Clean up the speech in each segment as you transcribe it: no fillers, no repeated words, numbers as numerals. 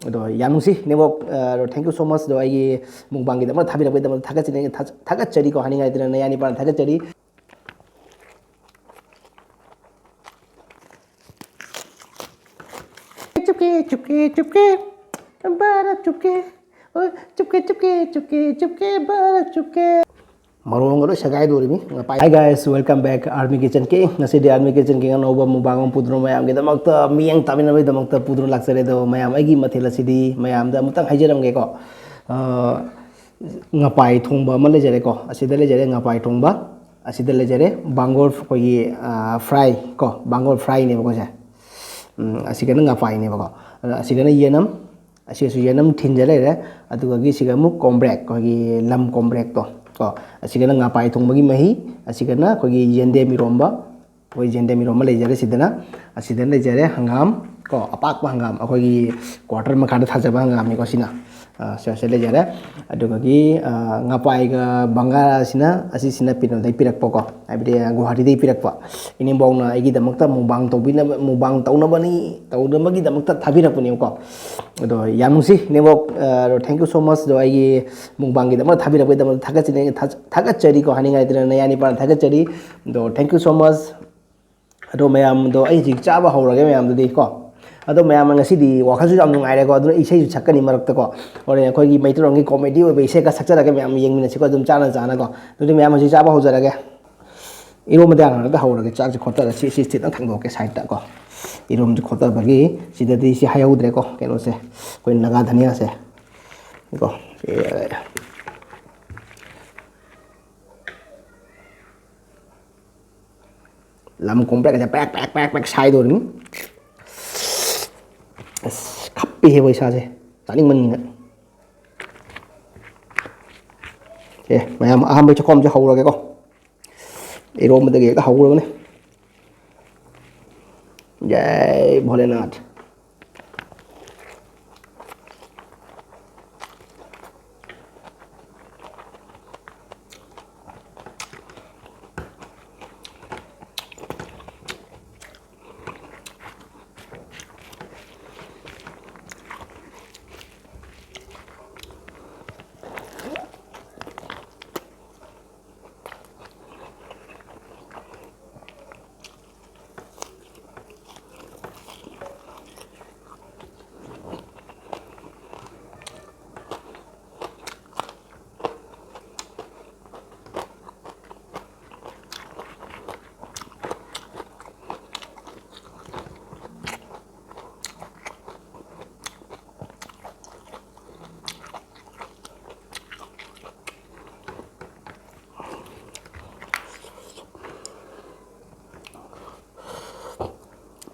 ꯑꯗꯣ ꯌꯥꯝ ꯅꯨꯡꯁꯤ ꯅꯦꯕꯣꯛ ꯊꯦꯡꯛ ꯌꯨ ꯁꯣ ꯃꯁ ꯑꯗꯣ ꯑꯩꯒꯤ ꯃꯨꯛꯕꯥꯡꯒꯤꯗꯃꯛ ꯊꯥꯕꯤꯔꯛꯄꯒꯤꯗꯃꯛ ꯊꯥꯒꯠꯆꯔꯤꯀꯣ ꯍꯥꯏꯅꯤꯡꯉꯥꯏꯗꯅ ꯅꯌꯥ ꯅꯤꯄꯥꯅ ꯊꯥꯒꯠꯆꯔꯤ चुपके चुपके चुपके बारह चुपके चुपके चुपके चुपके चुपके बारह चुपके मरोंग सगाई दोरी hi guys welcome back army kitchen के ngasi आर्मी किचन के नौबा मुबांग पुद्रो मयाम के दमक मियंग तामिनबे दमक पुद्रो लाक्सरे दो मयाम अगी मथेल असिदी मयाम दा मुतंग हाइजरमगे को ngapai thongba ma lejare ko asida lejare ngapai thongba asida lejare bangor kogi fry ko bangor fry ne ko se asigana ngapai ne ko asigana yenam asisu yenam thinjale re aduga gi sigamu kombrek ko gi lam kombrek to ko asigana ngapai thongba gi mahi asigana ko gi yende miromba ko yende miromba lejare sidana asidana lejare hangam ko apak hangam ko gi quarter ma khada thajaba hangam ni ko sina se lejare aduga gi ngapai ga bangara sina asi sina pino dai pirak poko abide guhati dai pirak pa ini bongna igi damakta mubang tobina mubang tauna bani tauna magi damakta thabirak puni ko do yamusi nebok thank you so much do igi mubang gi damak thabirak bai damak thagachari ko haningai dina yani pan thagachari do thank you so much do mayam do ai jik chaba hawrage mayam do ko अदो मैम ngasi wakal su jam nungai re ko adu isai su chakani marak ta ko ore khoi gi maitro ngi comedy oi isai ka sakcha rage ma'am yeng min se ko dum chana chana ko du ma'am ji chaba ho jarage iro ma da da ho rage chak ji khota si si si thang do ke side ta ko irom ji khota bagi sida di si hayau dre ko keno se koi naga dhania se ko lam komplek ja pak sai do ni khappi he boisa je taning man ni mayam aham bai chakom je hawra ge ko ero ma de ge ka hawra ne jai bholenath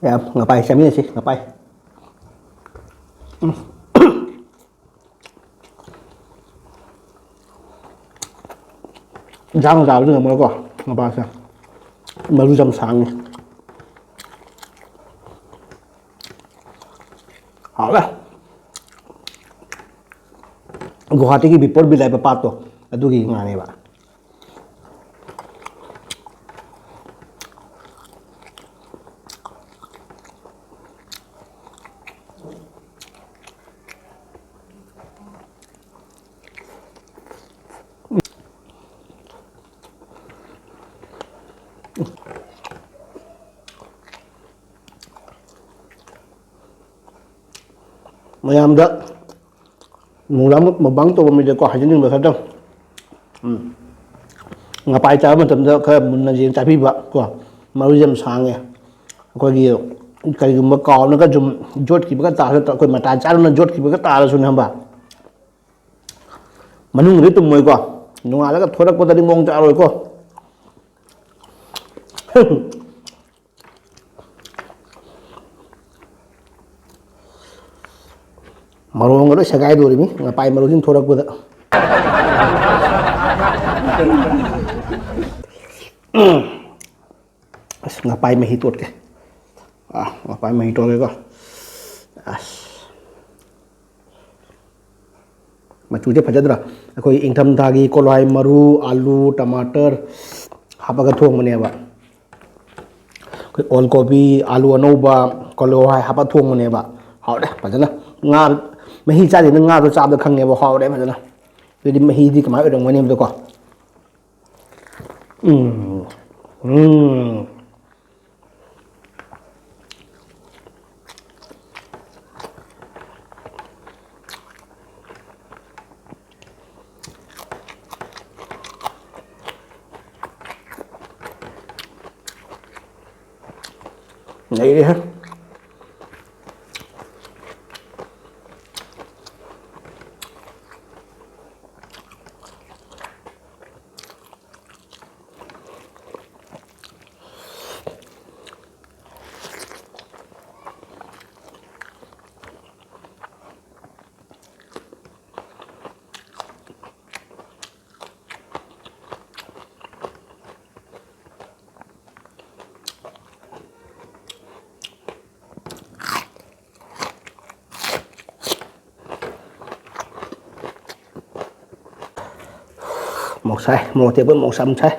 ya ngapai sami sih ngapai jang dal dengan mana ko ngapai sa baru jam sang ni hala guwahati ki bipor bilai pa pato adugi ngane ba mayam da mulam mabang to mi de ko hajin ba khadam ngapai cha ma tam da kha mun na jin cha bi ba ko maru jam sang ya ko gi kai gum ka na ka jum jot ki ba ta ko mata cha na jot ki ba ta la sun hamba manung ri tum moi ko nunga la ka thorak ko da mong cha roi ko marong ro sagai do ri ngapai maru jin thorak ko da ngapai me hi tot ke ngapai me hi tot ke ko machu je phajadra akoi ingtham thagi kolai maru alu tomato habaga thong mane ba koi ol gobi alu anoba koloi haba thong mane ba haude phajana nga ꯃꯍꯤ ꯆꯥꯗꯦ ꯅꯪ ꯉꯥꯗꯣ ꯆꯥꯕꯗ ꯈꯪꯉꯦꯕ ꯍꯥꯎꯔꯦ ꯐꯖꯅ ꯑꯗꯨꯗꯤ ꯃꯍꯤꯗꯤ ꯀꯃꯥꯏꯅ ꯑꯣꯏꯔꯝꯒꯅꯤ ꯍꯥꯏꯕꯗꯣꯀꯣ ꯂꯩꯔꯦꯍꯦ một sai một thì với một sâm sai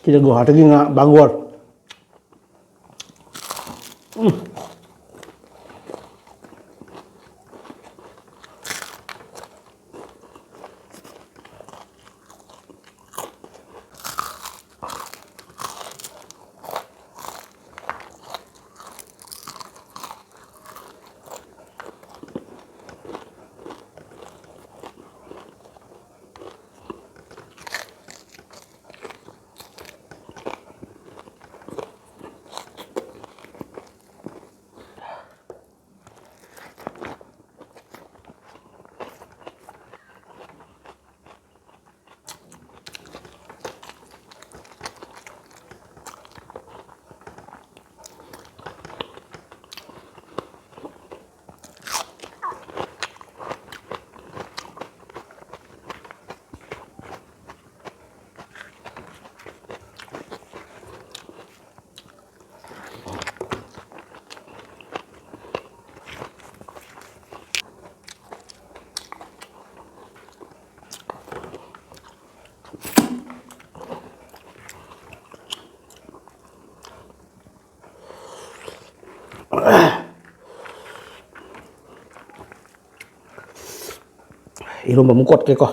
kita gua hati nggak bangun 이러면 못 걷겠고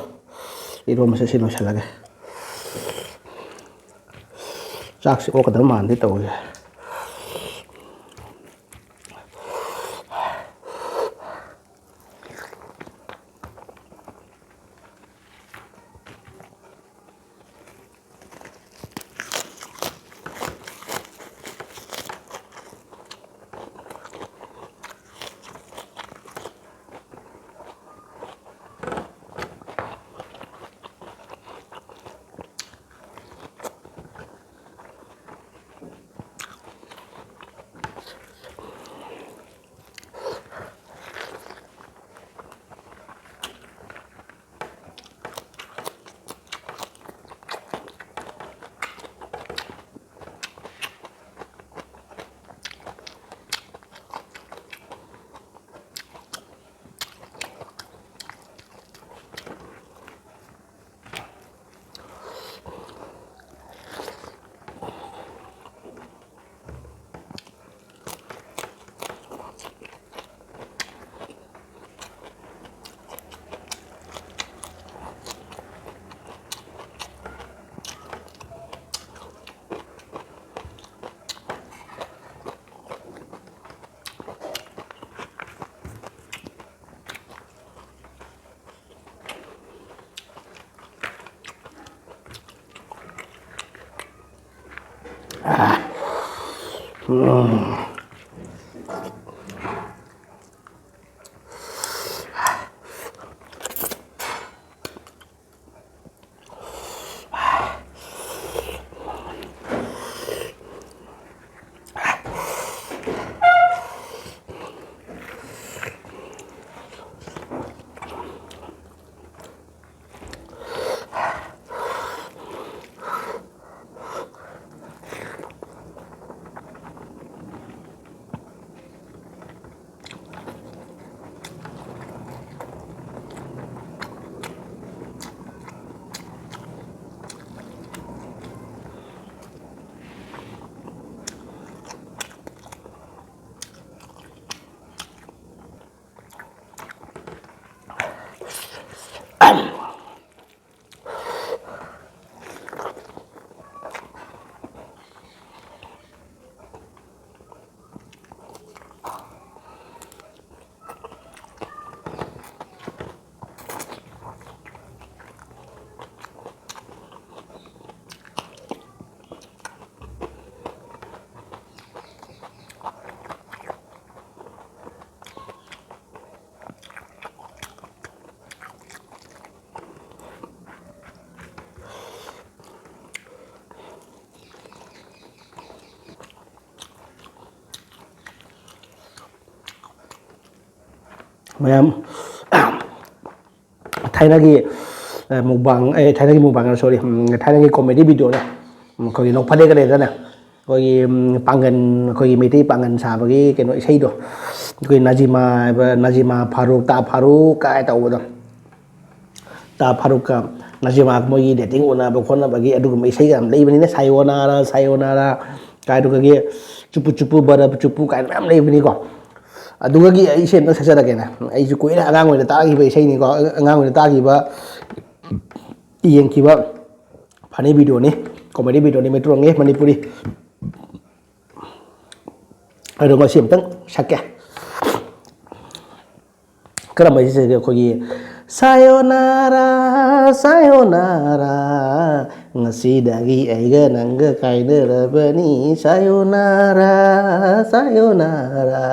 이러면서 신호 살라게 짝씩 오가 너무 안 됐다 우리 ma'am थाइना की मुकबांग थाइना की मुकबांग सॉरी थाइना की कॉमेडी वीडियो ने कोई नोक फदे करे ना कोई पांगन कोई मेइतेई पांगन साबगी कनो इसेइदो कोई नाजिमा फारूक ता फारूक काय तौबदो ता फारूक का नाजिमा मोगी डेटिंग उनाबो खोनाबगी अदुगुम इसेइ गाम लेइबनिने सायोनारा सायोनारा काय दुगगी चुपु चुपु बरफ चुपु काय मैम लेइबनी को अदुगगी इसे न सजरगेना आइजु कोइना अगांग ओइना तागिबा इसेइनि को अगांग ओइना तागिबा येंखिबा फनी वीडियो ने कॉमेडी वीडियो ने मेट्रोंगे मणिपुरी अदो मसी अमतंग सके करम इसे कोगी सायोनारा सायोनारा ngasidagi aiga nanga kainarabani sayonara sayonara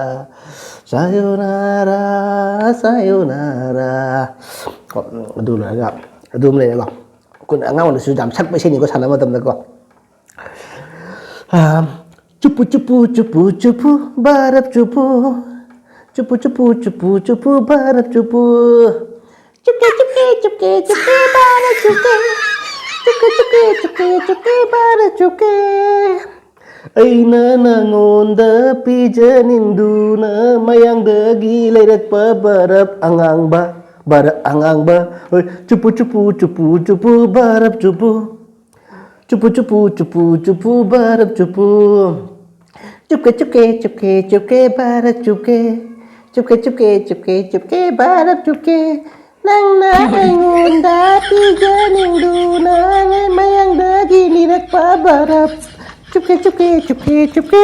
sayonara sayonara adu laga adum le ko kun angaw na su jam sak pa sini ko sana matam da ko cupu cupu cupu cupu barap cupu cupu cupu cupu cupu barap cupu cuke cuke cuke cuke barap cuke cuke cuke cuke cuke barap cuke aina nangonda pijaninduna mayangdagi lairakpa barap angangba barap angangba cupu cupu cupu cupu barap cupu cupu cupu cupu cupu barap cupu cuke cuke cuke cuke barap cuke cuke cuke cuke cuke barap cuke nang na angunda pijaninduna mayangdagi lairakpa barap cuke cuke cuke cuke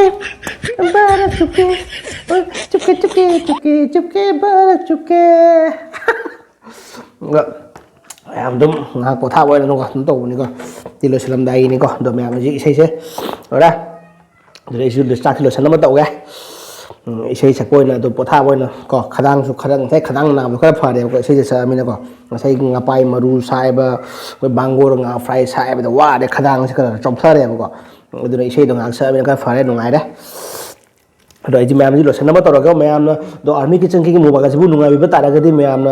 barap cuke cuke cuke cuke cuke barap cuke enggak ayam dum ngak ko tha boy na ko to ni ko ti lo salam dai ni ko do me am ji sei se rồi da rồi su được start lo salam to ga isei sakoi na do potha boy na ko khadang su khadang sai khadang na ko pha de ko sei sa mi na ko sai ngapai maru sai ba ko bangor nga fry sai ba wa de khadang se ka chop sa de ko do isei do ngak sa mi na ka pha de ngai da अदो आई ma'am जी lotion तौर ma'am दो army kitchen की मुबाग से नुब तारगदी ma'am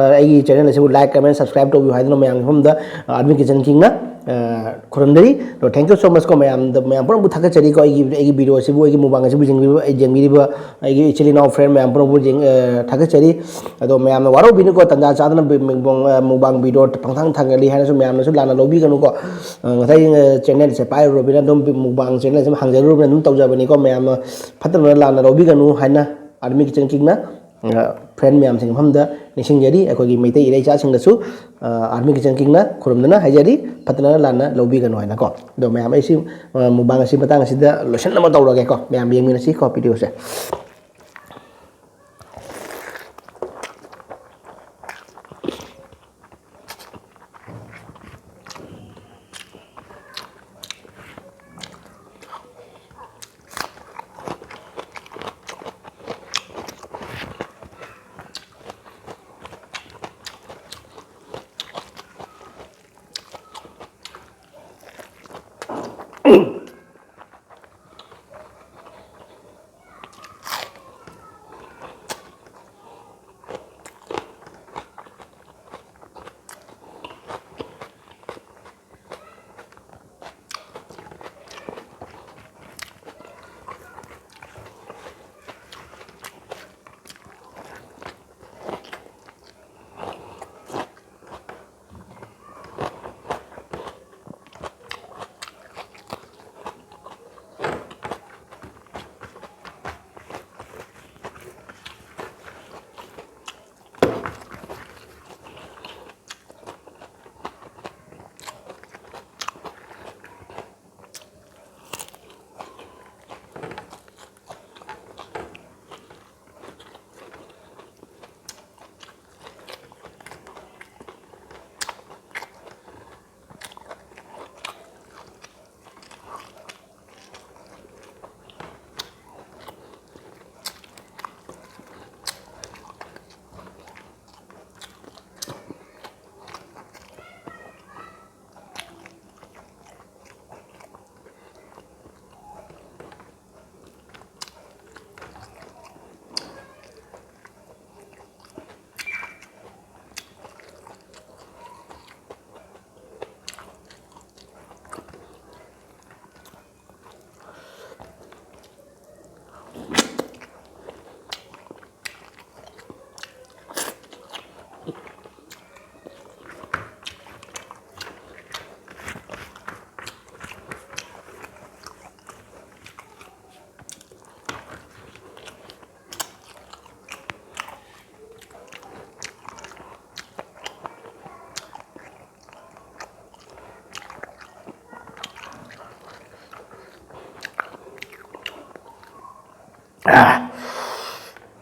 channel से like comment subscribe तौ ma'am army kitchen की खुरमदरी तो thank you so much को मैम मैम पुरम थागचरी को वीडियो से मुबाग से जेंगीब इचिल नाउ फ्रेंड मैम पुरम थागचरी अदो मैम वारोबीनो को तंजा चादना मुबाग वीडियो पंथांग थांगली है मैम लाना लौबीगनु को चैनल से पाइरोबीना मुबाग चैनल से हांगजरूबीना तौजबनी को मैम फतना लाना लौबीगनु है आर्मी किचन किंगना फ्रेंड मैम सिंह हमदा निसिंगजरी अखोगी मेइतेई इराइचा सिंगदसु आर्मी किचन किंगना खुरमदना हाइजरी फतना लाना लौबीगनु हैना को दो मैम ऐसी मुबांग असि मतंग असिदा लोशन नम तौरगे को मैम येंगिनसि को वीडियो से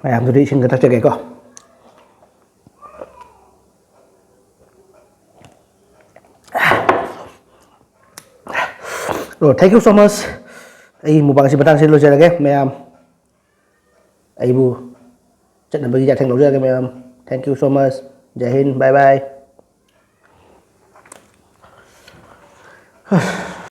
ꯃꯌꯥꯝꯗꯨꯗꯤ ꯏꯁꯤꯡꯒ ꯊꯛꯆꯒꯦꯀꯣ. Thank you so much. Ay mukbang si batang sila lagi mayam. Ay bu chat na bagi jateng lagi mayam. Thank you so much. Jai Hind. Bye bye.